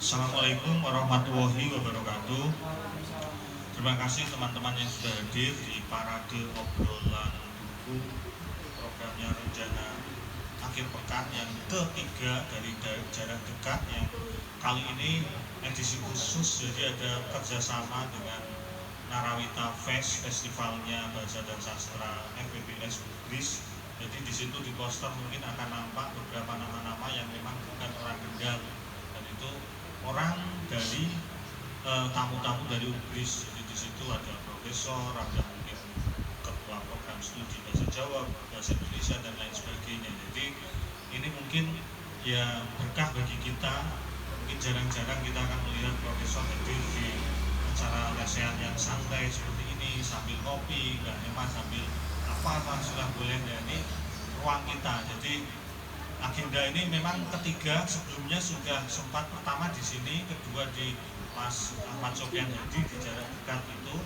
Assalamualaikum warahmatullahi wabarakatuh. Terima kasih teman-teman yang sudah hadir di parade obrolan buku programnya rencana akhir pekan yang ketiga dari jarak dekat, yang kali ini edisi khusus. Jadi ada kerjasama dengan Narawita Fest, festivalnya bahasa dan sastra FPBS Ugris. Jadi di situ di poster mungkin akan nampak beberapa nama-nama yang memang bukan orang Kendal, dan itu orang dari tamu-tamu dari Ugris. Jadi di situ ada profesor, ada mungkin ketua program studi bahasa Jawa, bahasa Indonesia dan lain sebagainya. Jadi ini mungkin ya berkah bagi kita. Mungkin jarang-jarang kita akan melihat profesor hadir di acara lesehan yang santai seperti ini sambil kopi, nggak hemat sambil apa sudah boleh. Ya, ini ruang kita. Jadi agenda ini memang ketiga, sebelumnya sudah sempat pertama di sini, kedua di Mas Ahmad Sofyan Hadi di jarak dekat itu.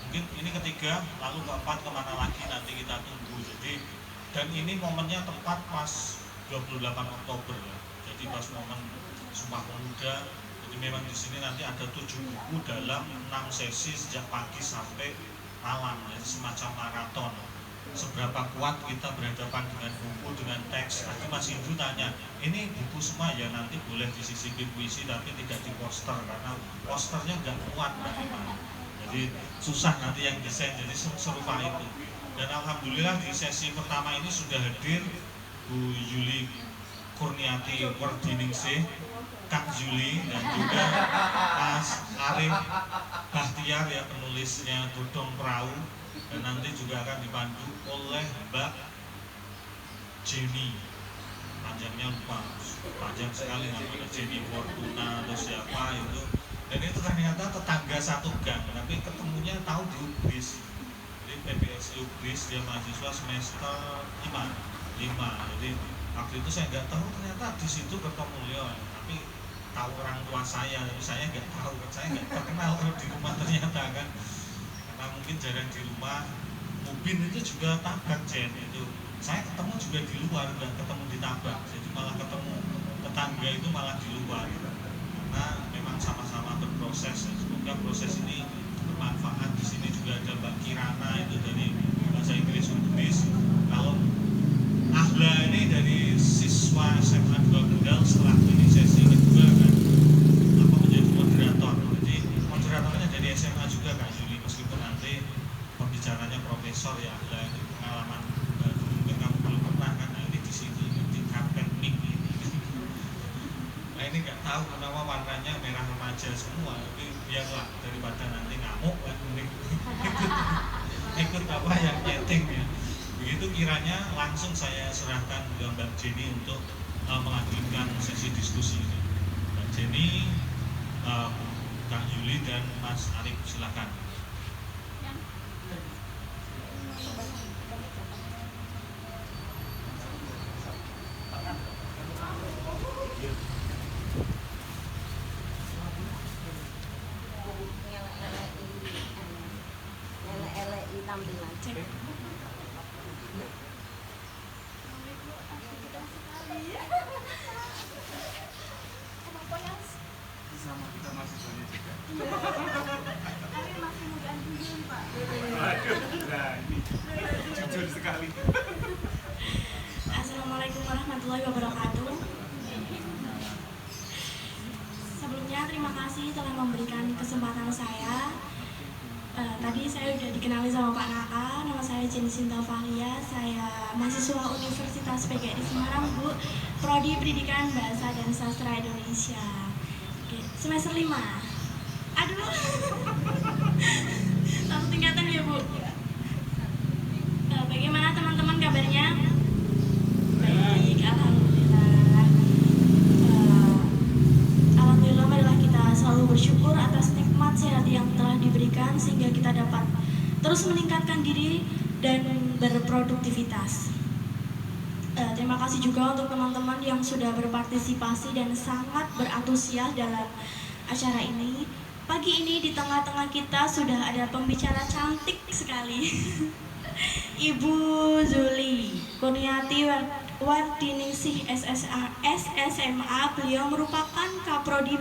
Mungkin ini ketiga, lalu keempat kemana lagi nanti kita tunggu. Jadi dan ini momennya tepat pas 28 Oktober ya. Jadi pas momen Sumpah Pemuda. Jadi memang di sini nanti ada 7 buku dalam 6 sesi sejak pagi sampai malam, jadi semacam maraton. Seberapa kuat kita berhadapan dengan buku, dengan teks. Tadi Mas Indru tanya, ini buku semua ya nanti boleh disisipin puisi tapi tidak di poster karena posternya nggak kuat bagaimana. Jadi susah nanti yang desain, jadi serupa itu. Dan alhamdulillah di sesi pertama ini sudah hadir Bu Yuli Kurniati Werdiningsih, Kak Juli, dan juga Mas Arif Bahtiar ya, penulisnya Dodong Perahu, dan nanti juga akan dipandu oleh Mbak Jenny, panjangnya lupa, panjang sekali namanya, Jenny Fortuna atau siapa itu. Dan itu ternyata tetangga satu gang, tapi ketemunya tahu di Ugris. Jadi PPS Ugris, dia mahasiswa semester 5. Jadi waktu itu saya nggak tahu ternyata di situ ketemu beliau, tapi tahu orang tua saya, tapi saya nggak tahu, saya nggak terkenal kalau di rumah ternyata kan, karena mungkin jarang di rumah. Mubin itu juga tabak Jen, itu saya ketemu juga di luar, nggak ketemu di tabak, jadi malah ketemu tetangga itu malah di luar, karena memang sama-sama berproses. Semoga proses ini bermanfaat. Di sini juga ada Mbak Kirana itu dari bahasa Inggris Ugris. Kalau Ahla ini dari siswa SMA 2 Kendal, setelah ini sesi kedua kan menjadi moderator. Jadi moderatornya dari SMA juga Kak Juli, meskipun nanti pembicaranya profesor ya. Ahla ini pengalaman baru, mungkin kamu belum pernah kan. Nah, ini di sini di karpet mik ini. Nah, ini nggak tahu kenapa warnanya merah remaja semua, tapi biarlah daripada nanti ngamuk kan, ikut apa yang nyeting ya. Begitu kiranya langsung saya serahkan ke Mbak Jenny untuk melanjutkan sesi diskusi ini. Mbak Jenny, Kak Yuli dan Mas Arif, silakan. Tampilan cek. Sama kita mahasiswanya juga. Tapi masih mudaan dulu Pak. Waduh, nah ini jujur sekali. Assalamualaikum warahmatullahi wabarakatuh. Sebelumnya terima kasih telah memberikan kesempatan saya. Tadi saya sudah dikenali sama Pak Naka. Nama saya Jenny Sinta Valia. Saya mahasiswa Universitas PGRI Semarang, Bu. Prodi Pendidikan Bahasa dan Sastra Indonesia. Oke, semester 5. Aduh. Satu tingkatan ya, Bu. Bagaimana teman-teman kabarnya? Baik, alhamdulillah. Alhamdulillah, marilah kita selalu bersyukur atas nikmat sehat yang telah diberikan sehingga kita dapat terus meningkatkan diri dan berproduktivitas. Terima kasih juga untuk teman-teman yang sudah berpartisipasi dan sangat berantusias dalam acara ini. Pagi ini di tengah-tengah kita sudah ada pembicara cantik sekali. Ibu Zuli Kurniati Wardiningsih SSMA. Beliau merupakan Kaprodi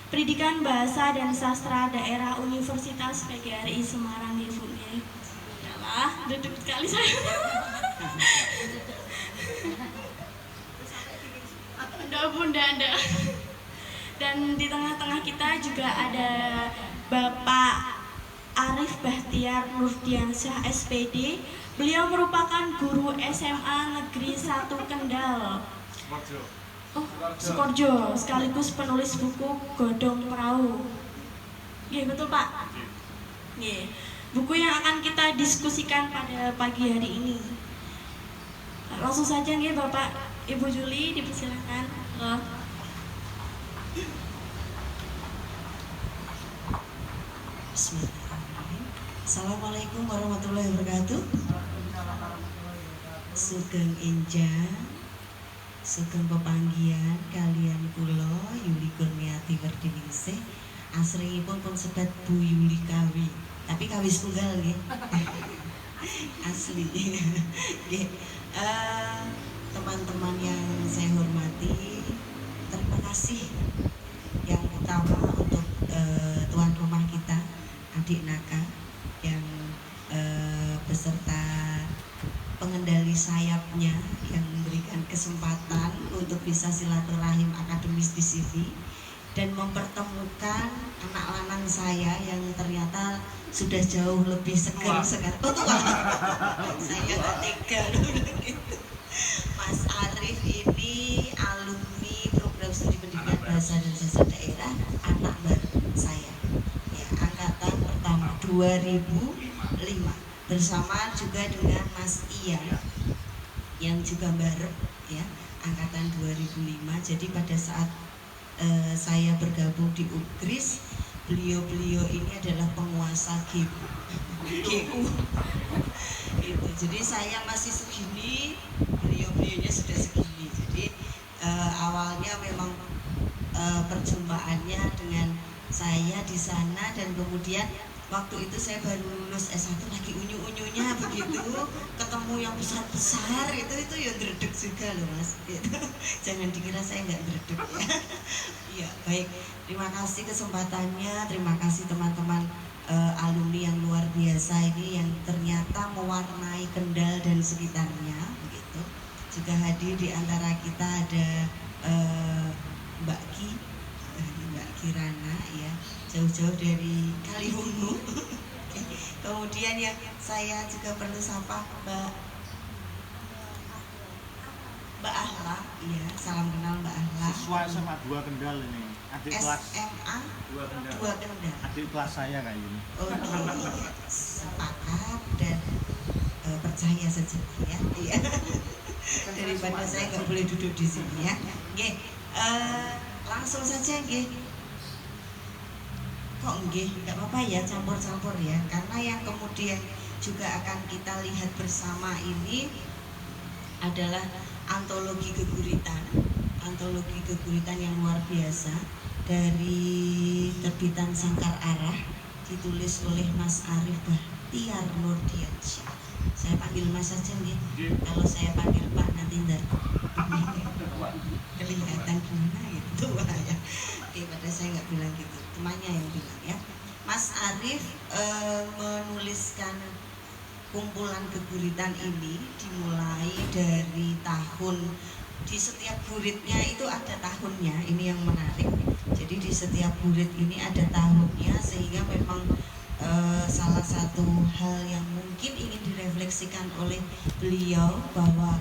Pendidikan Bahasa dan Sastra Daerah Universitas PGRI Semarang, Ibu. Yalah, duduk sekali saya. Bunda ada. Dan di tengah-tengah kita juga ada Bapak Arif Bahtiar Nurdiansyah SPD. Beliau merupakan guru SMA Negeri 1 Kendal, Sukoharjo, sekaligus penulis buku Godong Perahu. Nggih, betul Pak? Nggih. Buku yang akan kita diskusikan pada pagi hari ini. Langsung saja nggih Bapak Ibu Juli, dipersilakan. Bismillahirrahmanirrahim. Assalamualaikum warahmatullahi wabarakatuh. Sugeng enjang, sugeng pepanggihan kalian kula Yuli Kurniati Wardiningsih. Asringipun pun sebat Bu Yuli Kawi. Tapi kawi setunggal nggih. Asli. Nggih. Teman-teman yang saya hormati, terima kasih yang utama untuk tuan rumah kita, Adik Naka, yang beserta pengendali sayapnya yang memberikan kesempatan untuk bisa silaturahim akademis di sini dan mempertemukan anak lanang saya yang ternyata sudah jauh lebih segar sekarang. Oh, tua. Saya nggak tega gitu. Mas Arif ini alumni program studi pendidikan bahasa dan sastra daerah, anak baru saya, ya, angkatan pertama 2005, bersama juga dengan Mas Ian yang juga baru, ya, angkatan 2005. Jadi pada saat saya bergabung di UGRIS, beliau-beliau ini adalah penguasa GU. Gitu. Jadi saya masih segini, beliau-beliaunya sudah segini. Jadi awalnya memang perjumpaannya dengan saya di sana, dan kemudian waktu itu saya baru lulus S1, lagi unyu-unyunya begitu, ketemu yang besar-besar itu ya dredeg juga loh Mas. Gitu. Jangan dikira saya nggak dredeg ya. Iya, baik. Terima kasih kesempatannya, terima kasih teman-teman alumni yang luar biasa ini yang ternyata mewarnai Kendal dan sekitarnya begitu. Juga hadir di antara kita ada Mbak Kirana, ya, jauh-jauh dari Kaliwungu. Kemudian yang saya juga perlu sapa Mbak Ahla, ya, salam kenal Mbak Ahla. Siswa SMA 2 Kendal ini. Adik kelas SMA 2 Kendal. Adik kelas saya kayak gini. Oh, sepakat dan percaya saja ya. Iya. Daripada saya nggak boleh duduk di sini ya. Oke, langsung saja nggih. Kok nggih? Nggak apa-apa ya, campur-campur ya. Karena yang kemudian juga akan kita lihat bersama ini adalah antologi keguritan yang luar biasa dari terbitan Sangkar Arah, ditulis oleh Mas Arif Bahtiar Nurdiansyah. Saya panggil Mas saja nih. Kalau saya panggil Pak nanti ntar kelihatan gimana gitu ya. Oke, pada saya nggak bilang gitu, temannya yang bilang ya. Mas Arif menuliskan kumpulan keguritan ini dimulai dari tahun, di setiap guritnya itu ada tahunnya, ini yang menarik. Jadi di setiap gurit ini ada tahunnya, sehingga memang salah satu hal yang mungkin ingin direfleksikan oleh beliau bahwa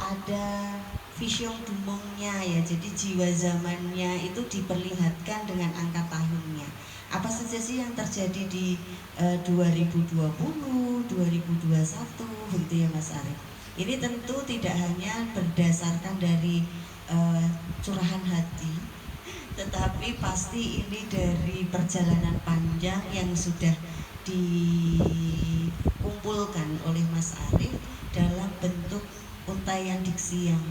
ada vision dumongnya ya, jadi jiwa zamannya itu diperlihatkan dengan angka tahunnya. Apa saja sih yang terjadi di 2020, 2021 begitu ya Mas Arif. Ini tentu tidak hanya berdasarkan dari curahan hati, tetapi pasti ini dari perjalanan panjang yang sudah dikumpulkan oleh Mas Arif dalam bentuk untaian diksi yang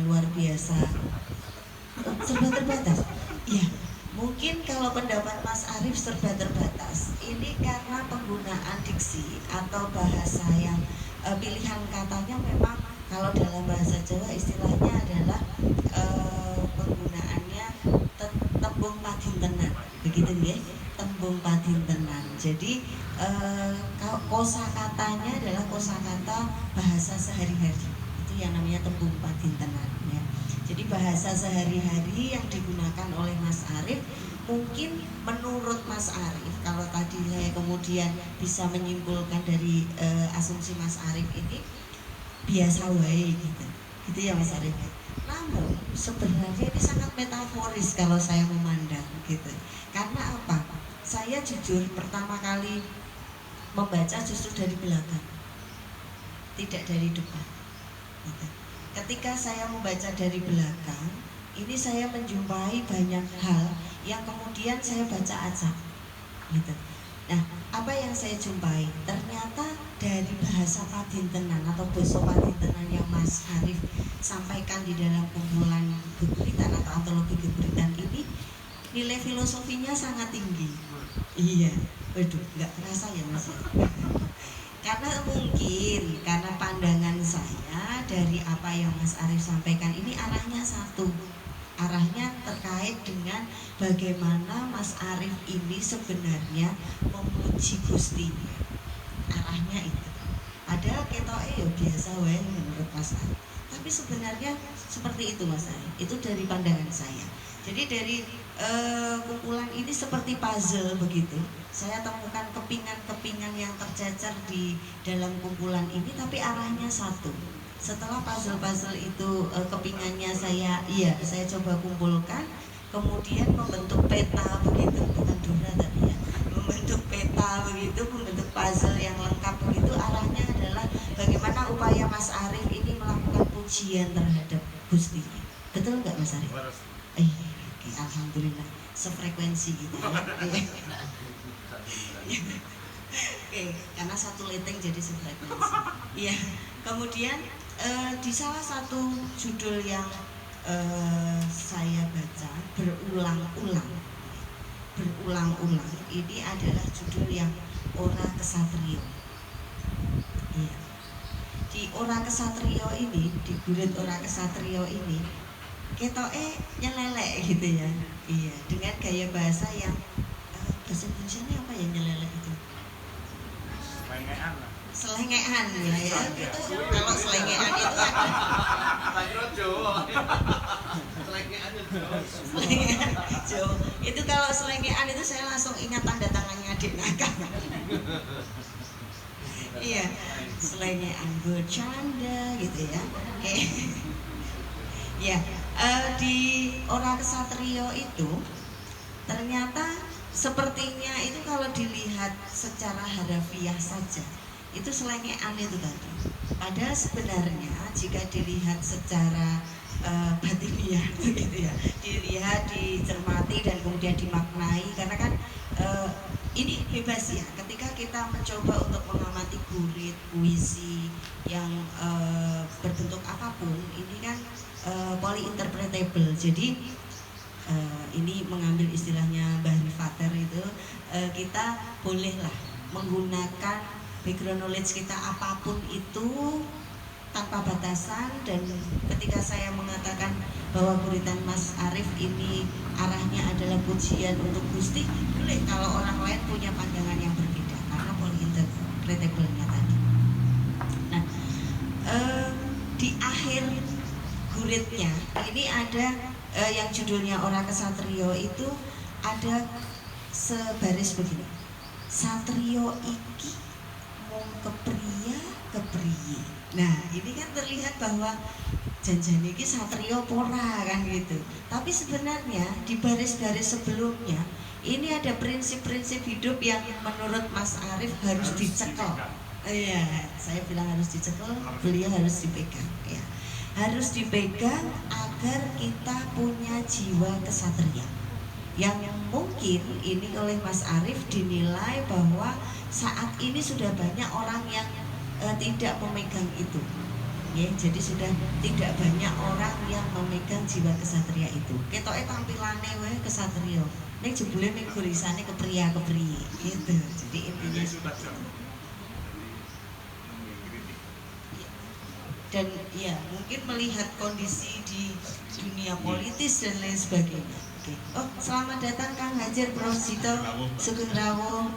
luar biasa. Serba terbatas. Ya, mungkin kalau pendapat Mas Arif serba terbatas, ini karena penggunaan diksi atau bahasa yang pilihan katanya memang Kalau dalam bahasa Jawa istilahnya adalah penggunaannya tembung padintenan, begitu ya, tembung padintenan. Jadi kosakatanya adalah kosakata bahasa sehari-hari, itu yang namanya tembung padintenan ya. Jadi bahasa sehari-hari yang digunakan oleh Mas Arief, mungkin menurut Mas Arief, kalau tadi saya kemudian bisa menyimpulkan dari asumsi Mas Arief ini biasa wae gitu ya Mas Arief. Namun sebenarnya ini sangat metaforis kalau saya memandang gitu. Karena apa? Saya jujur pertama kali membaca justru dari belakang, tidak dari depan gitu. Ketika saya membaca dari belakang, ini saya menjumpai banyak hal yang kemudian saya baca acak gitu. Nah, apa yang saya jumpai? Ternyata dari bahasa padintenan atau basa padintenan yang Mas Arief sampaikan di dalam kumpulan Geburitan atau antologi Geburitan ini, nilai filosofinya sangat tinggi. Iya, waduh, nggak terasa ya Mas. Karena mungkin karena pandangan saya dari apa yang Mas Arief sampaikan ini arahnya satu, arahnya terkait dengan bagaimana Mas Arief ini sebenarnya memuji Gusti. Arahnya itu. Padahal ketoke ya biasa wae menurut Mas Arief. Tapi sebenarnya seperti itu Mas Arief. Itu dari pandangan saya. Jadi dari kumpulan ini seperti puzzle begitu. Saya temukan kepingan-kepingan yang tercecer di dalam kumpulan ini, tapi arahnya satu. Setelah puzzle-puzzle itu kepingannya saya coba kumpulkan, kemudian membentuk peta begitu, bukan Dora tadi ya, membentuk peta begitu, membentuk puzzle yang lengkap begitu. Arahnya adalah bagaimana upaya Mas Arief ini melakukan pujian terhadap Gusti. Betul nggak Mas Arief? Oke, alhamdulillah sefrekuensi gitu ya. Oke, karena satu leteng jadi sefrekuensi. Iya. Kemudian di salah satu judul yang saya baca berulang-ulang ini adalah judul yang Ora Kesatrio. Iya. Di Ora Kesatrio ini, di gurit Ora Kesatrio ini ketoke nyelelek gitu ya. Iya, dengan gaya bahasa yang bahasa Indonesia-nya apa ya nyelelek itu? Selengean ya, itu kalau selengean itu ada selengean Jawa. Itu kalau selengean itu saya langsung ingat tanda tangannya Adik Naka. Iya, selengean bercanda gitu ya. Oke. Ya, di Ora Kesatrio itu ternyata sepertinya itu kalau dilihat secara harafiah saja itu selengean itu tadi. Padahal sebenarnya jika dilihat secara batiniah begitu ya, dilihat, dicermati dan kemudian dimaknai, karena kan ini bebas ya. Ketika kita mencoba untuk mengamati gurit puisi yang berbentuk apapun, ini kan polyinterpretable. Jadi ini mengambil istilahnya Mbah Rifater itu, kita bolehlah menggunakan background knowledge kita apapun itu tanpa batasan. Dan ketika saya mengatakan bahwa guritan Mas Arief ini arahnya adalah pujian untuk Gusti, boleh kalau orang lain punya pandangan yang berbeda karena polyinterpretable-nya tadi. Nah, di akhir guritnya ini ada yang judulnya Ora Kesatrio itu ada sebaris begini. Satrio iki mung kepriya kepriye. Nah, ini kan terlihat bahwa janjane iki satrio pora kan gitu. Tapi sebenarnya di baris-baris sebelumnya ini ada prinsip-prinsip hidup yang menurut Mas Arief harus dicekel. Iya, saya bilang harus dicekel, beliau harus dipegang ya. Harus dipegang agar kita punya jiwa kesatria. Yang mungkin ini oleh Mas Arief dinilai bahwa saat ini sudah banyak orang yang tidak memegang itu. Ya, jadi sudah tidak banyak orang yang memegang jiwa kesatria itu. Ketoke tampilane wae kesatria. Ning jebule ning gurisane kepriya-kepriye gitu. Jadi intinya dan ya mungkin melihat kondisi di dunia politis dan lain sebagainya. Oke. Oh, selamat datang Kang Hajar Prof Zito Sugeng Rawo.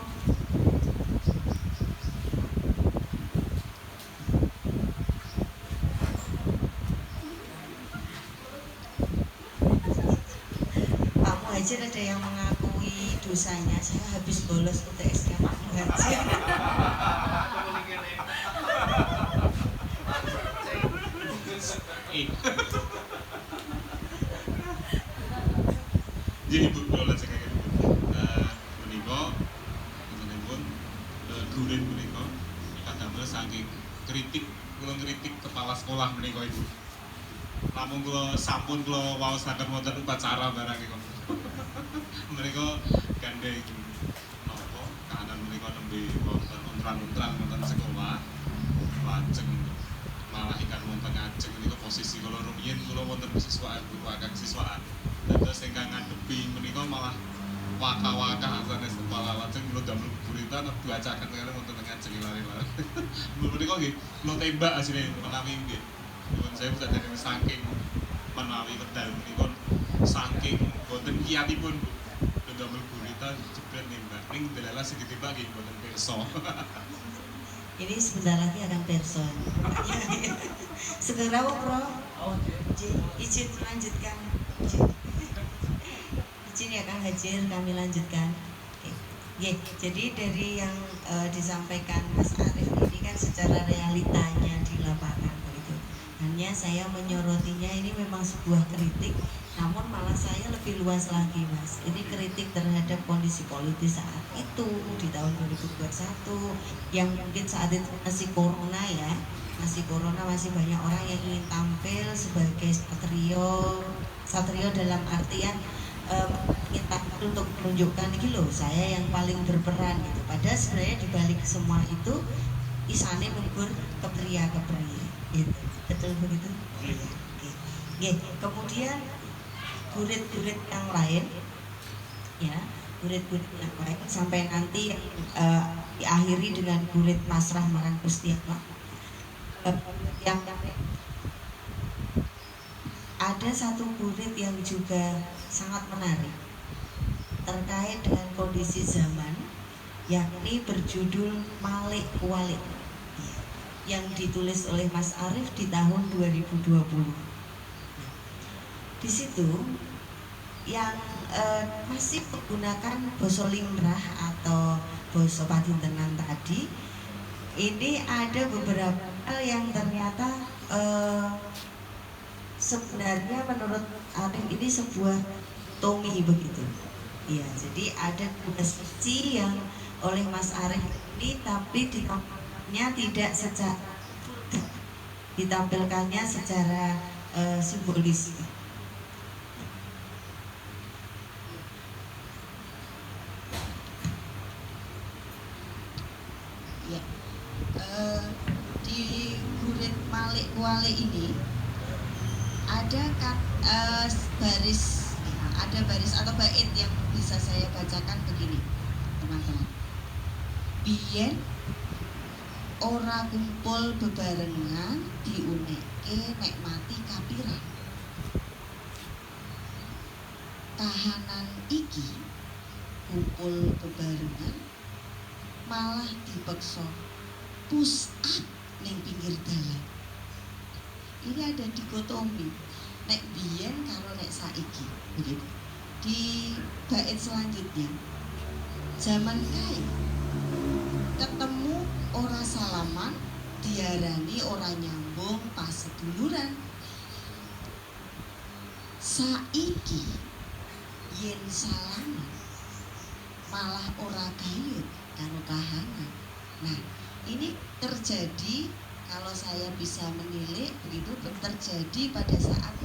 Pak Muhajir ada yang mengakui dosanya, saya habis bolos UTS-nya Pak Muhajir. Jadi ibu kelola saya kayak gitu. Menika, pun gurit menika, kadang-kadang saking kritik, kula ngritik kepala sekolah menika ibu. Namun kula sampun kula waosaken wonten upacara barang iku. Menika gandeng napa kahanan menika nembe wonten ontran-ontran wonten sekolah. Lajeng malah ikan wonten ngajeng menika posisi kula rumiyin kula wonten siswaan akan siswaan. Dados ingkang ngadepi menika malah waka-waka sanes kepala lajeng kula damel guritan bacaken kalian wonten ngajeng lari-lari. Menika nggih kula tembak asline menawi nggih. Nuwun saya bisa dari saking menawi wedal menika saking boten kiyatipun Bu. Damel gurita jebret nembak ning delala sing ditembak nggih boten pirsa. Ini sebentar lagi akan person. Segera Prof. Izin melanjutkan. Izin ya Kang Hajar, kami lanjutkan. Oke. Jadi dari yang disampaikan Mas Arief ini kan secara realitanya di lapangan begitu. Hanya saya menyorotinya ini memang sebuah kritik, namun malah saya lebih luas lagi Mas. Ini kritik terhadap kondisi politis saat itu di tahun 2021 yang mungkin saat itu masih corona ya, masih corona, masih banyak orang yang ingin tampil sebagai satrio dalam artian ingin tampil untuk menunjukkan ini loh saya yang paling berperan gitu. Padahal sebenarnya dibalik semua itu isane menggur kepria gitu. Betul begitu? Oke. Kemudian gurit-gurit yang lain ya, gurit-gurit yang lain sampai nanti diakhiri dengan gurit pasrah marang Gusti Allah. Yang ada satu gurit yang juga sangat menarik terkait dengan kondisi zaman, yakni berjudul Malik Walik yang ditulis oleh Mas Arief di tahun 2020. Di situ yang masih menggunakan basa limrah atau basa padintenan tadi, ini ada beberapa hal yang ternyata sebenarnya menurut Arief ini sebuah tomi begitu. Ya, jadi ada sisi yang oleh Mas Arief ini tapi ditampilkannya secara simbolis. Ya, di gurit Malik Walik ini ada baris atau bait yang bisa saya bacakan begini, teman-teman. Biyen ora kumpul bebarengan diunekke nek mati kapiran. Kahanan iki kumpul bebarengan malah dipeksa push up ning pinggir dalan. Ini ada dikotomi nek biyen karo nek saiki begitu. Di bait selanjutnya, zaman kae ketemu ora salaman diarani ora nyambung pas seduluran. Saiki yen salaman malah ora gayut karo kahanan. Nah, ini terjadi kalau saya bisa menilik begitu terjadi pada saat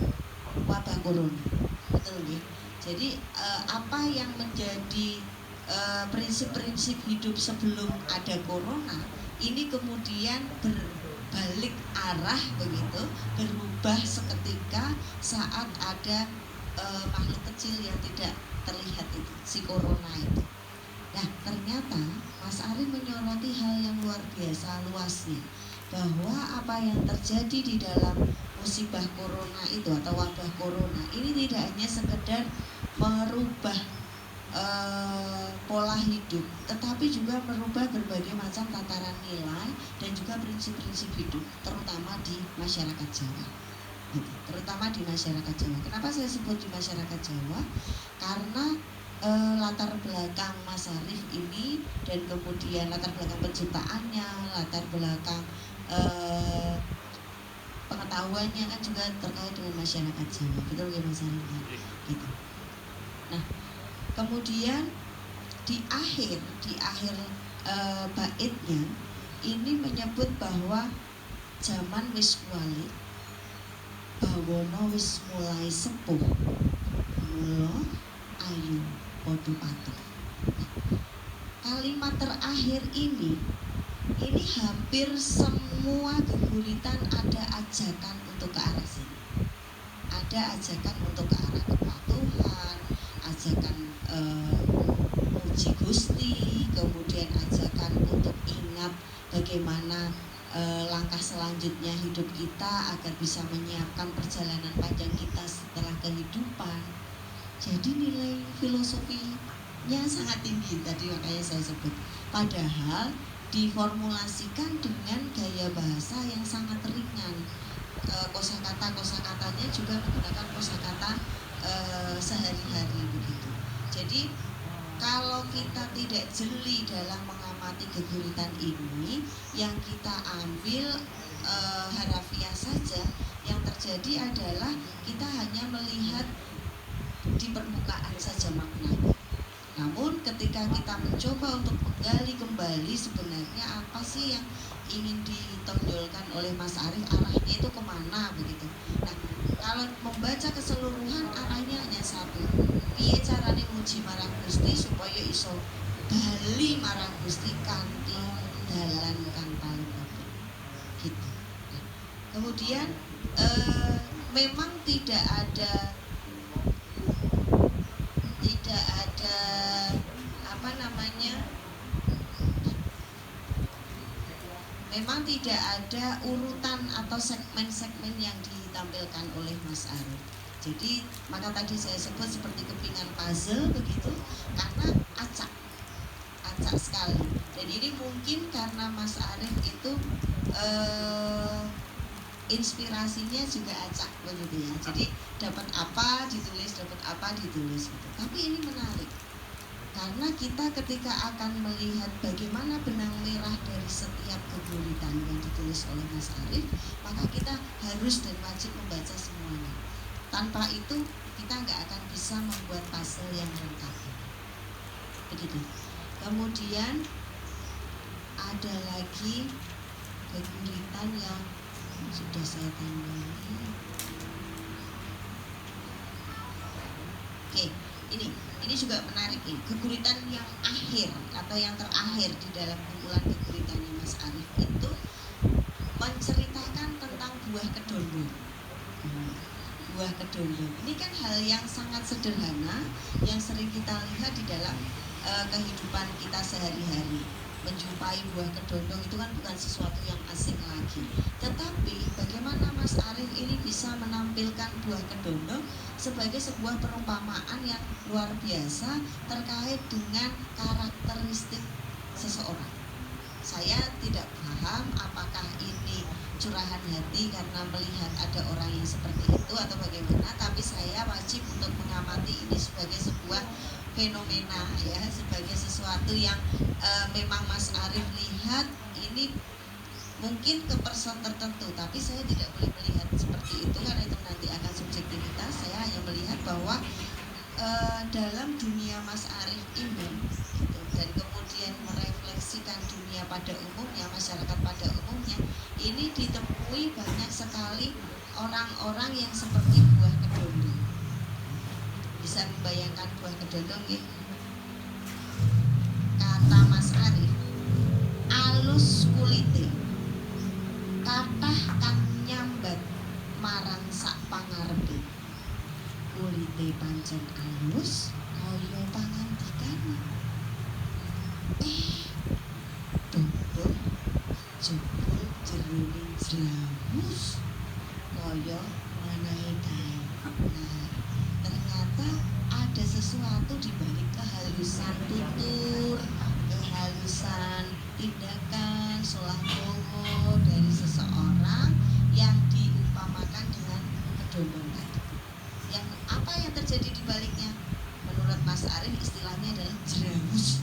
wabah corona. Betul ya? Jadi apa yang menjadi prinsip-prinsip hidup sebelum ada corona ini kemudian berbalik arah begitu, berubah seketika saat ada makhluk kecil yang tidak terlihat itu, si corona itu. Nah, ternyata Mas Ari menyoroti hal yang luar biasa luasnya, bahwa apa yang terjadi di dalam musibah corona itu atau wabah corona ini tidak hanya sekedar merubah pola hidup, tetapi juga merubah berbagai macam tataran nilai dan juga prinsip-prinsip hidup, terutama di masyarakat Jawa. Terutama di masyarakat Jawa. Kenapa saya sebut di masyarakat Jawa? Karena latar belakang Mas Arief ini dan kemudian latar belakang penciptaannya, latar belakang pengetahuannya kan juga terkait dengan masyarakat Jawa. Betul ya Mas Arief? Gitu. Nah, kemudian di akhir baitnya ini menyebut bahwa zaman wis wali, bawono wis mulai sepuh, mula ayu podo patuh. Kalimat terakhir ini hampir semua geguritan ada ajakan untuk ke arah sini. Ada ajakan untuk ke arah kepatuhan, ajakan muji Gusti, kemudian ajakan untuk ingat bagaimana langkah selanjutnya hidup kita agar bisa menyiapkan perjalanan panjang kita setelah kehidupan. Jadi nilai filosofinya sangat tinggi tadi, makanya saya sebut. Padahal diformulasikan dengan gaya bahasa yang sangat ringan. Kosakatanya juga menggunakan kosakata sehari-hari begitu. Jadi kalau kita tidak jeli dalam mengamati geguritan ini, yang kita ambil harafiah saja, yang terjadi adalah kita hanya melihat di permukaan saja maknanya. Namun ketika kita mencoba untuk menggali kembali sebenarnya apa sih yang ingin ditonjolkan oleh Mas Arief, arahnya itu kemana begitu. Nah, kalau membaca keseluruhan arahnya hanya satu. Piye carane muji marang Gusti supaya iso bali marang Gusti kanthi dalan kang paling apik. Gitu. Nah, kemudian memang tidak ada apa namanya? Memang tidak ada urutan atau segmen-segmen yang ditampilkan oleh Mas Arief. Jadi maka tadi saya sebut seperti kepingan puzzle begitu, karena acak sekali. Dan ini mungkin karena Mas Arief itu inspirasinya juga acak begitu ya. Jadi dapat apa ditulis, gitu. Tapi ini menarik. Karena kita ketika akan melihat bagaimana benang merah dari setiap geguritan yang ditulis oleh Mas Arief, maka kita harus dan wajib membaca semuanya. Tanpa itu kita nggak akan bisa membuat puzzle yang lengkap. Begitu. Kemudian ada lagi geguritan yang sudah saya tandai. Oke, ini juga menarik ini. Geguritan yang akhir atau yang terakhir di dalam kumpulan geguritannya Mas Arief itu menceritakan tentang buah kedondo. Buah kedondo ini kan hal yang sangat sederhana yang sering kita lihat di dalam kehidupan kita sehari-hari. Menjumpai buah kedondo itu kan bukan sesuatu yang asing lagi. Tetapi bagaimana Mas Arief ini bisa menampilkan buah kedondo sebagai sebuah perumpamaan yang luar biasa terkait dengan karakteristik seseorang. Saya tidak paham apakah ini curahan hati karena melihat ada orang yang seperti itu atau bagaimana, tapi saya wajib untuk mengamati ini sebagai sebuah fenomena ya, sebagai sesuatu yang memang Mas Arief lihat ini mungkin ke person tertentu, tapi saya tidak boleh melihat seperti itu karena itu nanti akan subjektivitas. Saya hanya melihat bahwa dalam dunia Mas Arief ini gitu, dan kemudian merefleksikan dunia pada umumnya, masyarakat pada umumnya, ini ditemui banyak sekali orang-orang yang seperti buah kedondo. Bisa membayangkan buah kedondo nggih? Kata Mas Arief, alus kulite kathah kang nyambat marang sak pangarepe. Kulite pancen alus kaya pangandikan. Dodo jebul jero toyo mengenai kain. Nah, ternyata ada sesuatu di balik kehalusan tutur, kehalusan tindakan, solah bowo dari seseorang yang diumpamakan dengan kedondong tadi. Yang apa yang terjadi di baliknya? Menurut Mas Arief istilahnya adalah jerawus.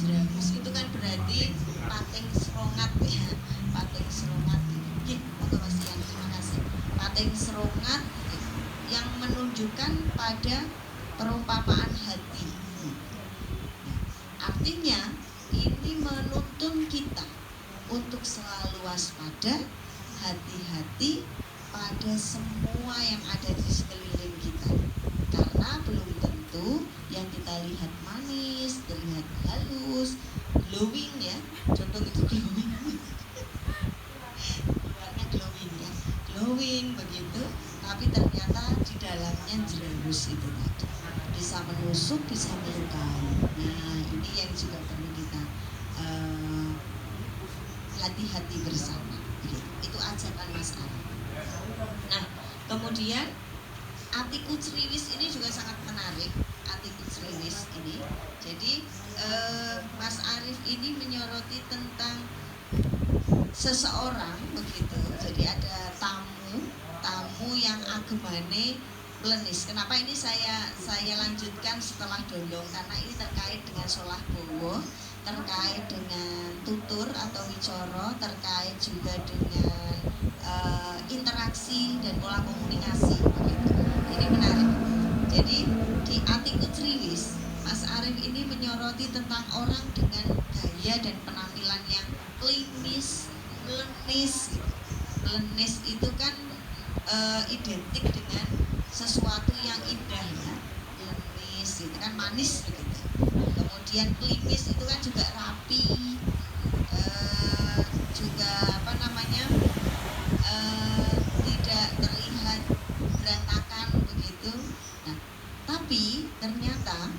Jerawus itu kan berarti pating serongat ya, pating serongat. Monggo Mas Ian, terima kasih. Pating serongat yang menunjukkan pada perumpamaan hati. Artinya ini menuntun kita untuk selalu waspada, hati-hati pada semua yang ada di sekeliling kita. Karena belum tentu yang kita lihat manis, terlihat halus, glowing ya. Contoh itu glowing. Luarnya glowing ya. Glowing begitu, tapi ternyata di dalamnya jerawus itu tadi. Bisa menusuk, bisa melukai. Nah, ini yang juga perlu kita hati-hati bersama. Itu ajakan Mas Arief. Nah, kemudian Atiku Ceriwis ini juga sangat menarik. Atiku Ceriwis ini, jadi Mas Arief ini menyoroti tentang seseorang begitu. Jadi ada tamu yang agemane melenis. Kenapa ini saya lanjutkan setelah dondong? Karena ini terkait dengan solah bowo, terkait dengan tutur atau wicoro, terkait juga dengan interaksi dan pola komunikasi begitu. Ini menarik. Jadi di Atiku Ceriwis, Mas Arief ini menyoroti tentang orang dengan gaya dan penampilan yang klimis, melenis. Melenis itu kan identik dengan sesuatu yang indah ya. Melenis itu kan manis begitu. Kemudian klimis itu kan juga rapi, juga apa namanya, tidak terlihat berantakan begitu. Nah, tapi ternyata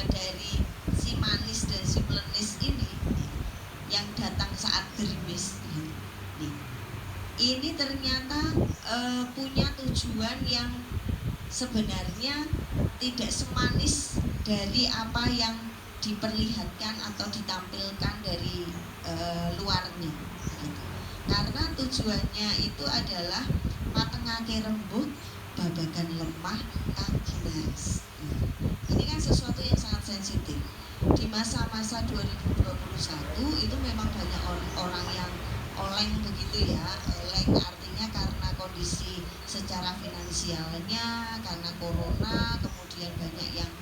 dari si manis dan si melenis ini yang datang saat gerimis ini ternyata punya tujuan yang sebenarnya tidak semanis dari apa yang diperlihatkan atau ditampilkan dari luarnya gitu. Karena tujuannya itu adalah matengake rembug babagan lemah kaginas. Ini kan sesuatu yang sangat sensitif. Di masa-masa 2021 itu memang banyak orang yang oleng begitu ya. Oleng artinya karena kondisi secara finansialnya, karena corona, kemudian banyak yang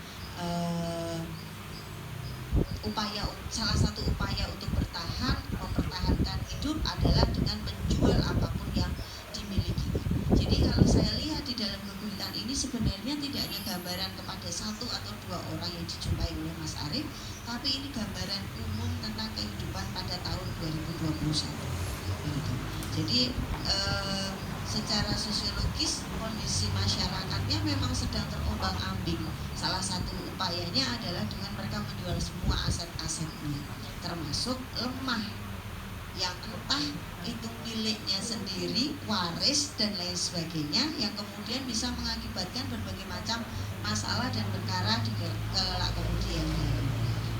salah satu upaya untuk mempertahankan hidup adalah dengan menjual apapun yang dimiliki. Jadi kalau saya lihat di dalam keguhitan ini sebenarnya tidak hanya gambaran kepada satu atau dua orang yang dijumpai oleh Mas Arief, tapi ini gambaran umum tentang kehidupan pada tahun 2021. Jadi secara sosiologis kondisi masyarakatnya memang sedang terombang-ambing. Salah satu upayanya adalah dengan mereka menjual semua aset-asetnya, termasuk lemah yang entah itu miliknya sendiri, waris dan lain sebagainya, yang kemudian bisa mengakibatkan berbagai macam masalah dan perkara di kelak kemudian hari.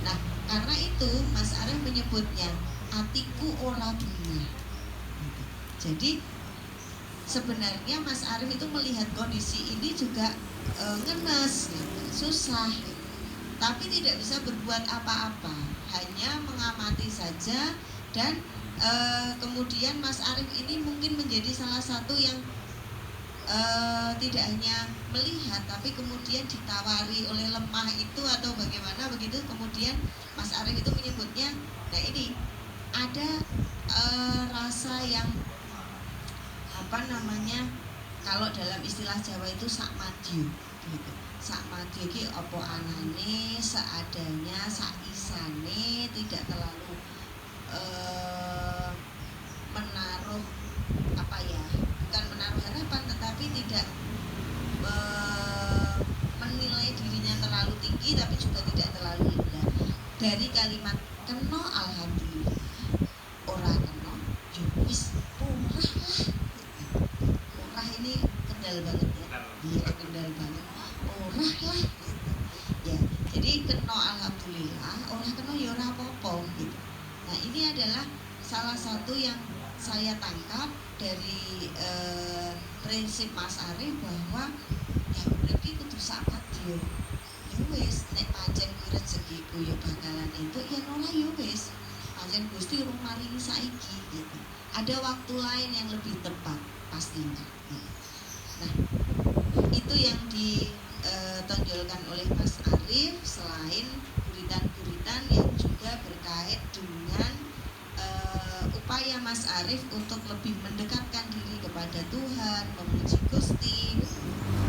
Nah, karena itu Mas Arief menyebutnya atiku ora benar. Jadi sebenarnya Mas Arief itu melihat kondisi ini juga ngenes, susah, tapi tidak bisa berbuat apa-apa, hanya mengamati saja. Dan kemudian Mas Arief ini mungkin menjadi salah satu yang tidak hanya melihat, tapi kemudian ditawari oleh lemah itu atau bagaimana begitu. Kemudian Mas Arief itu menyebutnya, nah ini ada rasa yang apa namanya, kalau dalam istilah Jawa itu sakmadyo gitu. Sakmadyo iki apa anane, seadanya, saisane, tidak terlalu menaruh apa ya, bukan menaruh harapan, tetapi tidak menilai dirinya terlalu tinggi tapi juga tidak terlalu rendah. Dari kalimat kena alhamdulillah, ora kena yo wis murah lah. kendal banget ya. Iya kendal banget. Orah lah gitu. Ya, jadi kena alhamdulillah, orang kena ya ora apa-apa gitu. Nah, ini adalah salah satu yang saya tangkap dari prinsip Mas Arif bahwa ya urip iki kudu sakat yo. Ya wis nek pancen kuwi rezekiku ya bakalan itu ya ora ya wis. Pancen Gusti urung maringi saiki gitu. Ada waktu lain yang lebih tepat pastinya. Gitu. Nah, itu yang ditonjolkan oleh Mas Arif selain guritan-guritan yang juga berkait dengan upaya Mas Arif untuk lebih mendekatkan diri kepada Tuhan, memuji Gusti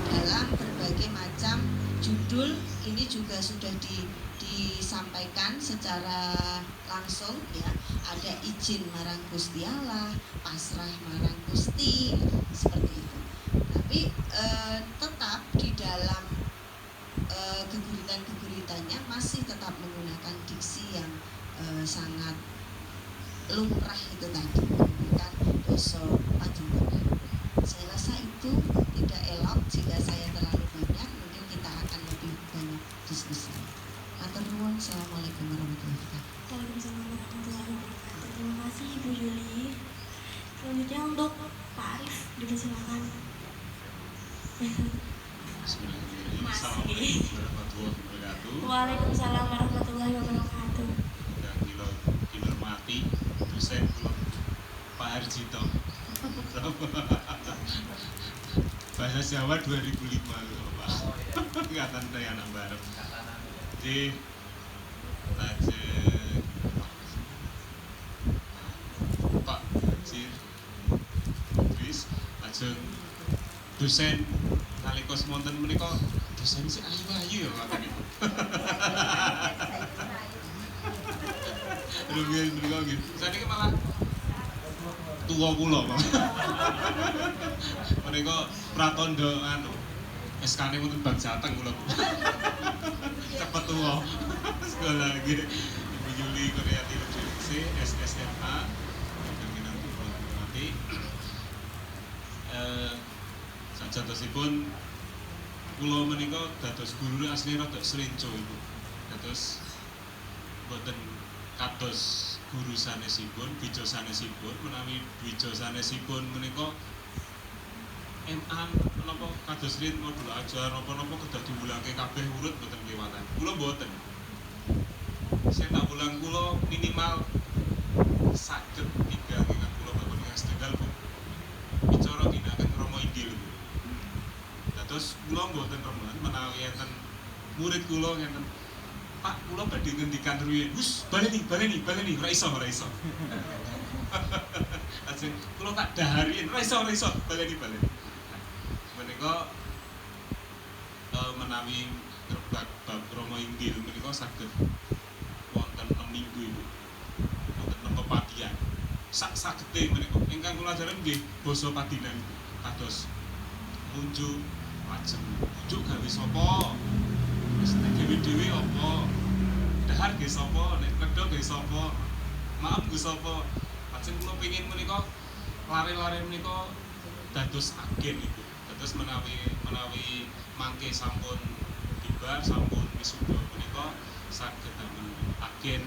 dalam berbagai macam judul. Ini juga sudah disampaikan secara langsung ya. Ada izin marang Gusti Allah, pasrah marang Gusti, seperti itu. Tapi tetap di dalam keguritan-keguritannya masih tetap menggunakan diksi yang sangat lumrah itu tadi, bukan dosa panjenengan. Saya rasa itu tidak elok jika saya terlalu banyak, mungkin kita akan lebih banyak diskusi. Matur nuwun, assalamualaikum warahmatullahi wabarakatuh. Waalaikumsalam warahmatullahi wabarakatuh. Terima kasih Ibu Yuli. Selanjutnya untuk Pak Arif, dipersilakan. Bismillahirrahmanirrahim. Assalamualaikum warahmatullahi wabarakatuh. Waalaikumsalam warahmatullahi wabarakatuh. Yang dihormati dosen kula Pak Harjito. Bahasa Jawa 2005 lho Pak. Ingatan saya anak bareng. Jadi lajeng Pak Haji Idris lajeng dosen nalika semonten menika dosen sing ayu-ayu ya ngoten niku. Rugen menika nggih. Saniki malah tuwa kula, Pak. Menika pratandha anu SK-ne wonten Bank Jateng kula. Cepet tuwa. Sekolah nggih. Ibu Yuli Koreati Reduksi SSMA. Kemungkinan nanti sajatosipun kula menika dados guru asli rada srenco Ibu. Dados boten kados guru sanesipun, bija sanesipun, menawi bija sanesipun menika MA menapa kados rin modul ajar napa-napa kedah diwulangke kabeh urut boten kliwatan. Kula boten. Saya tak ulang kula minimal saged 3 ingkang kula bangun ingkang setunggal Bu. Bicara ginakaken Rama Inggil Bu. Dados kula mboten remen menawi enten murid kula ngenten Pak, kula badhe ngendikan ruyen. Wus, baleni, ora iso. Ajeng kula tak daharin, ora iso, baleni. Menika menawi bab Rama Inggil menika saged wonten 6 minggu Ibu. Wonten 6 pepatihan. Sak-sagete menika ingkang kula ajaran nggih basa padinan kados munjuk lajeng munjuk gawe sapa? Wis nek dhewe apa? Dahar ge sapa? Nek kedho ge sapa? Maaf ge sapa? Lajeng kula pengin menika lare-lare menika dados agen Ibu. Dados menawi mangke sampun tibar sampun wisuda menika saged damel agen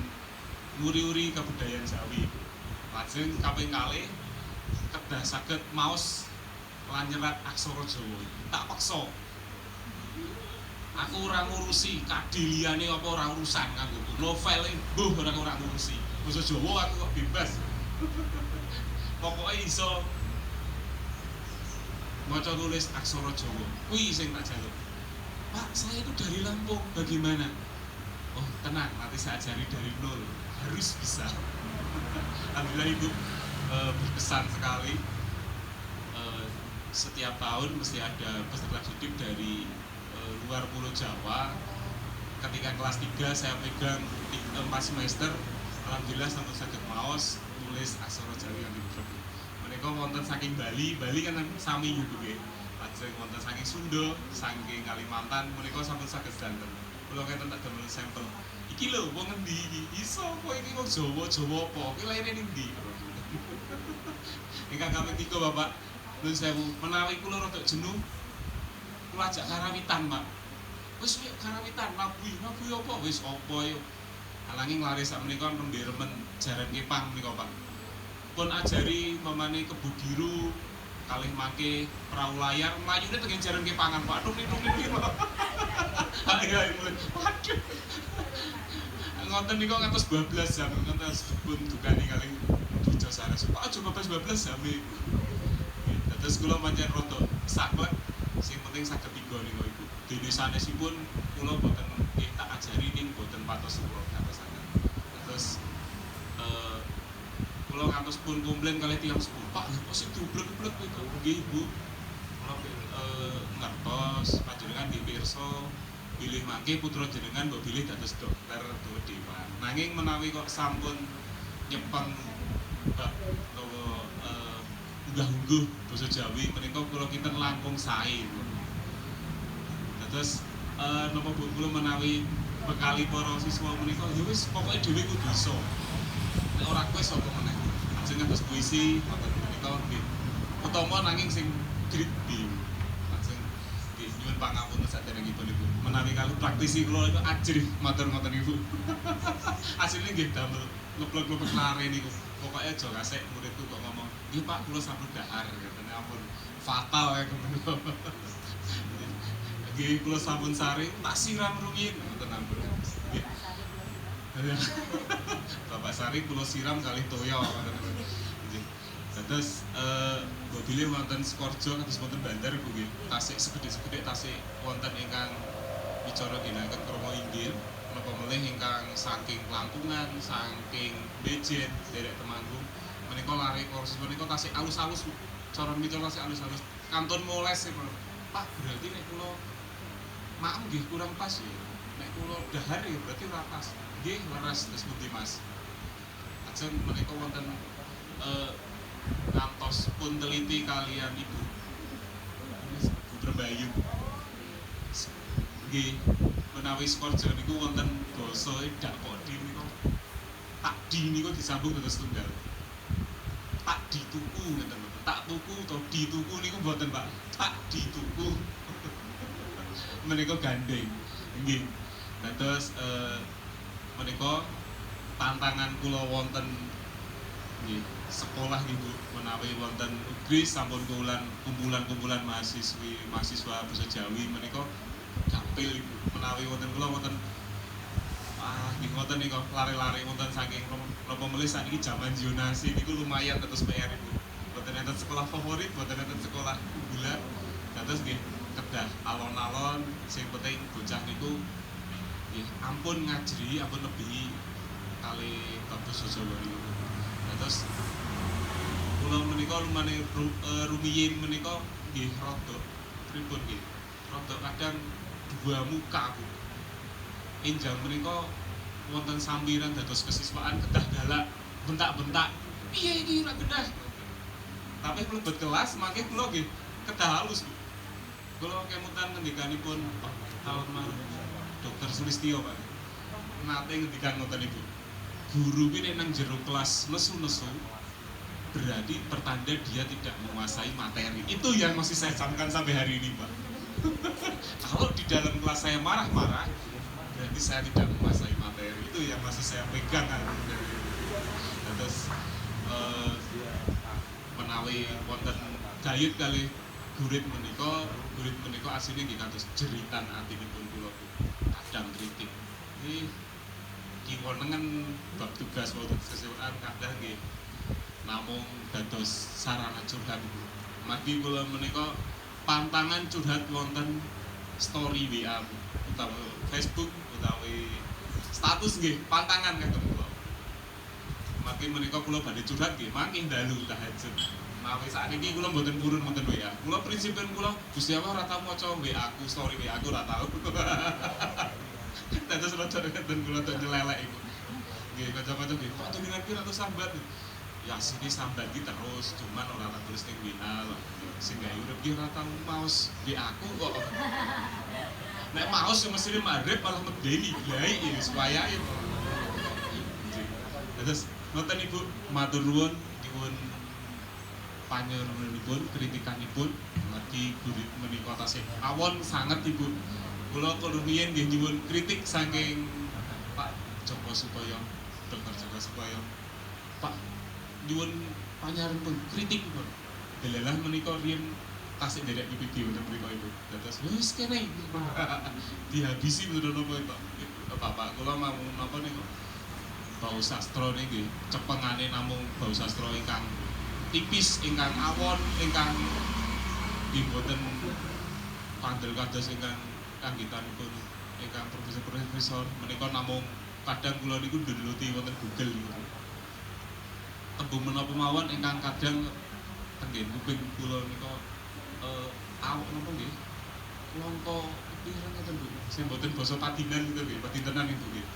nguri-uri kebudayaan Jawi. Lajeng kaping kalih kedah saged maos lan nyerat aksara Jawa. Tak paksa. Aku ora ngurusi kadiliyane apa ora urusan kanggo novel mbuh ora ngurusi. Basa Jawa aku kok bebas. Pokoke iso maca tulis aksara Jawa. Kuwi sing tak jaluk. Pak, saya itu dari Lampung, bagaimana? Oh, tenang, nanti saya ajari dari nol. Harus bisa. Alhamdulillah Ibu berkesan sekali. Setiap tahun mesti ada peserta didik dari luar Pulau Jawa. Ketika kelas 3 saya pegang 4 semester, alhamdulillah sampai saged maos nulis aksara Jawi yang dibuat. Mereka wonten saking Bali kan sami juga nggih. Lajeng wonten saking Sunda, saking Kalimantan, mereka sampun saged danten. Kula keten tak damel sampel. Iki lho wong endi iki? Iso kok iki wong Jawa apa? Ki laire ning ndi? Ingkang kaping 3 Bapak Nuwun sewu, menawi kula rada jenuh, kula ajak karawitan, Pak. Wis yuk karawitan, nabuh apa wis apa yo. Alanging lare sak menika nembe remen jaran kepang menika, Pak. Pun ajari mamane Kebo Biru kalih mangke perahu layar mlayune teng jaran kepangan, Pak. Aduh niku. Ayo, waduh. Ngoten niku ngantos 12 jam, ngantos dipun dukani kalih Duca Sanes. Pak aja bablas jame. Terus kula pancen rada saklek, sing penting saged tiga niku Ibu. Dene sanesipun kula boten nggih tak ajari ning boten patos kula ngatosaken. Terus kula ngantos pun komplain kalih tiyang sepuh, Pak, kok sing diublek-ublek niku nggih Ibu. Kula ngertos panjenengan nggih pirsa bilih mangke putra jenengan mbok bilih dados dokter utawa dewan. Nanging menawi kok sampun nyepeng bab utawa unggah-ungguh basa Jawi menika kula kinten langkung sae. Terus napa Bu kula menawi bekali para siswa menika ya wis pokoke dhewe kudu iso. Nek ora kuwi sapa meneh. Ajeng ngantos puisi ngoten menika nggih. Utama nanging sing grit di. Ajeng nggih nyuwun pangapunten saderengipun Ibu. Menawi kalau praktisi kula itu ajrih matur ngoten Ibu. Asline nggih damel ngeplek-ngeplek lare niku. Pokoke aja kasek muridku kok ngomong, "Nggih Pak, kula sampun dahar." Katene ampun fatal ya kemenika. Nggih kula sampun saring tak siram rumiyin ngoten ampun. Nggih. Bapak Sari kula siram kalih toya ngoten ampun. Nggih. Dados mbok bilih wonten Sukorejo kados wonten Bandar Ibu nggih. Tasik segede-segede tasik wonten ingkang bicara ginakaken krama inggil. Menapa melih ingkang saking Langkungan, saking Bejen, derek Temanggung menika lare kursus menika tasik alus-alus cara micara tasik alus-alus kantun moles Pak berarti nek kula maem nggih kurang pas ya nek kula dahar ya berarti ora pas nggih leres wis pundi Mas ajeng menika wonten ngantos pun teliti kalian Ibu Berbayu nggih menawi Sukorejo niku wonten basa dak kodi niku takdi niku disambung dados tunggal. Tak dituku ngeten lho. Tak tuku utawa dituku niku mboten Pak. Tak dituku. Menika gandeng. Nggih. Dados menika tantangan kula wonten nggih sekolah niku menawi wonten UGRIS sampun kumpulan mahasiswa basa Jawi menika gampil Ibu. Menawi wonten kula wonten nggih ngoten niku lare-lare wonten saking napa melih sakniki jaman zonasi niku lumayan terus PR Ibu. Mboten enten sekolah favorit, mboten enten sekolah unggulan. Dados nggih kedah alon-alon sing penting bocah niku nggih ampun ngajri, ampun lebihi kali basa Jawa niku. Dados kula menika lumane rumiyin menika nggih rada pripun nggih. Rada kadang dua muka Bu. Enjang menika wonten sambiran dados kesiswaan kedah galak bentak-bentak piye iki ora kedah tapi mlebet kelas mangke kula nggih kedah halus Bu kula kemutan ngendikanipun Pak almarhum Dr. Sulistyo Pak nate ngendikan ngoten Ibu guru ki nek nang jero kelas nesu-nesu berarti pertanda dia tidak menguasai materi itu yang masih saya camkan sampai hari ini Pak kalau di dalam kelas saya marah-marah berarti saya tidak menguasai materi itu yang masih saya pegang kan terus menawi wonten gayut kali gurit menika asline nggih kados jeritan atinipun kula kadang kritik iki kiwonengen bab tugas wonten kesewaan kadang nggih namung dados sarana curhat margi kula menika pantangan curhat wonten story WA utawa Facebook utawi status nggih pantangan kagem kula. Mangke menika kula badhe curhat nggih mangke dalu tahajud. Mawi sakniki kula mboten purun wonten WA. Kula prinsipipun kula Gusti Allah ora tau maca WA aku, story WA aku ora tau. Dados rada ngeten kula tok nyelelek iku. Nggih kanca-kanca nggih, Pak jenengan ki rada sambat. Ya sini sambat ki terus, cuman ora tak tulis ning WA lho. Sing gawe urip ki ora tau maos WA aku kok. Nek maos yo mesti magrib malah medeni glai wis wayahe. Terus ngoten Ibu matur nuwun nyuwun panjenenganipun kritikanipun lagi gurit menika tasih awon sanget Ibu. Kula rumiyin nggih nyuwun kritik saking Pak Joko Sukoyo, Dr. Joko Sukoyo. Pak nyuwun panjenenganipun kritik pun. Delalah menika riyen tasih nderek video wonten mriku Ibu. Dados wis kene dihabisi bener napa itu. Bapak kula mau napa niku bau sastra niki cepengane namung bau sastra ingkang tipis, ingkang awon, ingkang boten pandel kados ingkang kanggitanipun ingkang profesor-profesor menika namung kadang kula niku ndeloti wonten Google niku. Tembung menapa mawon ingkang kadang tenggen kuping kula nika awak napa nggih? Langka pirang ngeten Bu. Sing boten basa Padinan niku nggih, Padintenan niku nggih.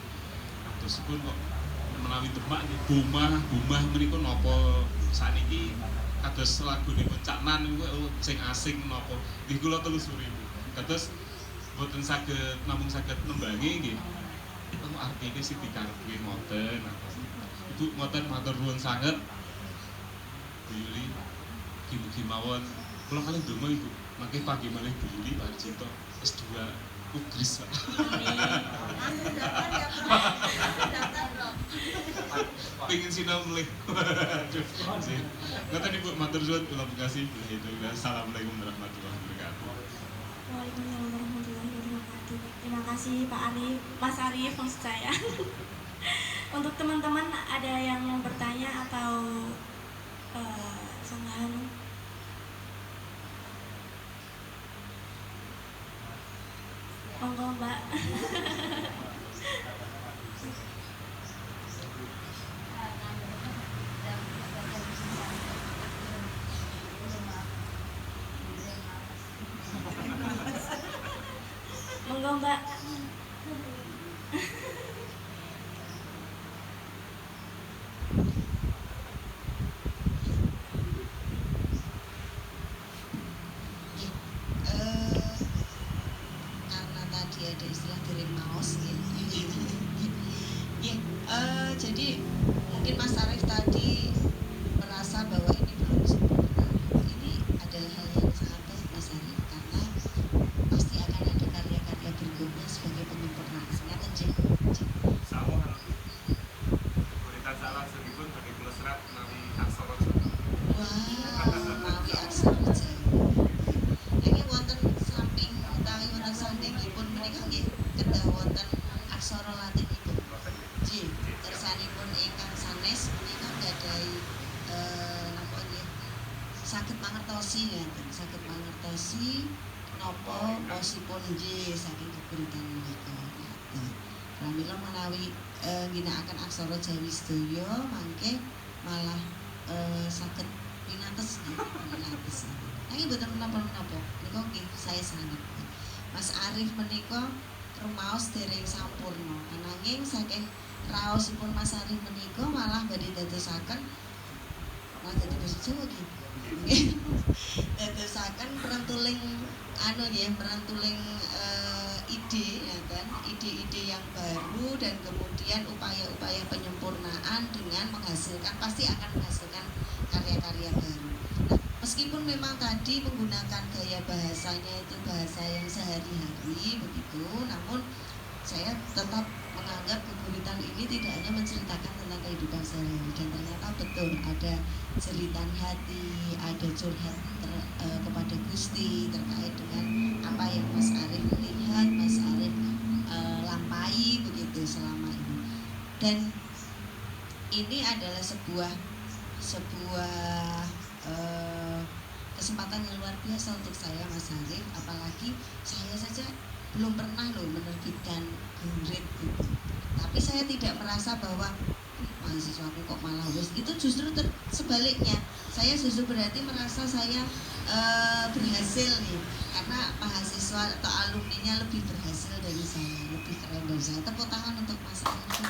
Terusipun kok menawi Demak nggih bumah menika napa saniki kados lagunipun Cak Nan niku sing asing napa nggih kula telusuri Bu. Kados boten saged namung saged nembangi nggih. Itu artine sing dikarepe ngoten. Ibu ngoten matur nuwun sanget. Bu Yuli mugi mawon kula kalih ndonga Ibu. Mangke pagi malih Bu Yuli Pak Harjito S2 Ugris Pak. Pengen sinau mulih. Ngoten Ibu matur nuwun kula kasih. Assalamualaikum warahmatullahi wabarakatuh. Waalaikumsalam warahmatullahi wabarakatuh. Terima kasih Pak Arif, Mas Arif maksud saya. Untuk teman-teman ada yang mau bertanya atau sanggahan? Monggo Mbak. Monggo Mbak. Karena tadi ada istilah kirim maos jadi mungkin Mas Arif tadi merasa bahwa ini belum sempurna. Ini adalah hal yang sangat baik Mas Arif, karena pasti akan ada karya-karya berikutnya sebagai penyempurnaan. Ngaten nggih. Sawah Kuritan salah sedipun bagi kula serat menawi aksara Jawa. Wah, mawi aksara Jawa. Ini wonten samping utawi wonten sampingipun menika nggih kedah wonten aksara Latinipun. Nggih, kersanipun ingkang sanes menika gadhahi napa nggih saged mangertosi ngaten, saged mangertosi napa posipun nggih saking keburitan menika. Pramila menawi ngginakaken aksara Jawi sedaya mangke malah saged pinates pinates. Nanging boten menapa-menapa. Menika nggih saya sanget. Mas Arif menika rumaos dereng sampurna. Nanging saking raosipun Mas Arif menika malah badhe dadosaken malah dadi basa Jawa nggih. Dadosaken perentuling perentuling ide ya kan, ide-ide yang baru dan kemudian upaya-upaya penyempurnaan dengan pasti akan menghasilkan karya-karya baru. Nah, meskipun memang tadi menggunakan gaya bahasanya itu bahasa yang sehari-hari begitu, namun saya tetap menganggap keburitan ini tidak hanya menceritakan tentang kehidupan sehari-hari, dan ternyata betul ada jeritan hati, ada curhat kepada Gusti terkait dengan apa yang Mas Arif lihat, Mas Arif lampai begitu selama ini. Dan ini adalah sebuah kesempatan yang luar biasa untuk saya Mas Arif, apalagi saya saja belum pernah menerbitkan gurrit gitu. Tapi saya tidak merasa bahwa mahasiswa aku kok malah wes, itu justru sebaliknya, saya justru berarti merasa saya berhasil nih, karena mahasiswa atau alumninya lebih berhasil dari saya, lebih keren dari saya. Tepuk tangan untuk Mas Arif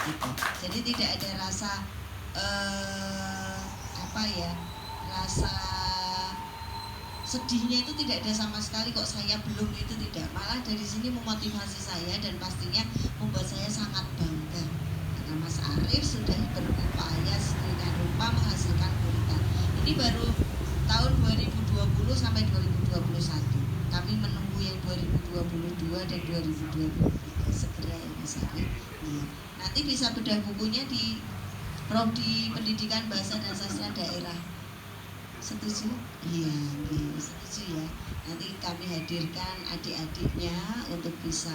gitu. Jadi tidak ada rasa rasa sedihnya itu tidak ada sama sekali, kok saya belum, itu tidak. Malah dari sini memotivasi saya dan pastinya membuat saya sangat bangga karena Mas Arif sudah berupaya sedemikian rupa menghasilkan guritan. Ini Ini baru tahun 2020 sampai 2021. Kami menunggu yang 2022 dan 2023 segera ya Mas Ari. Iya. Nanti bisa bedah bukunya di Prodi Pendidikan Bahasa dan Sastra Daerah. Setuju? Iya, setuju ya. Nanti kami hadirkan adik-adiknya untuk bisa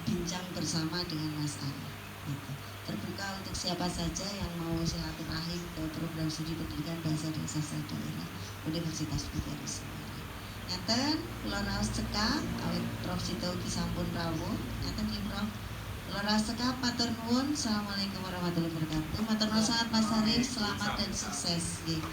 bincang bersama dengan Mas Ari. Gitu. Terbuka untuk siapa saja yang mau silaturahim ke program studi pendidikan bahasa dan sastra daerah Universitas Bidari Semarang. Ngaten, kula raos cekap awit Prof Sitoki sampun rawuh. Ngaten nggih Prof. Kula raos cekap matur nuwun. Assalamualaikum warahmatullahi wabarakatuh. Matur nuwun sangat Mas Ari, selamat dan sukses nggih.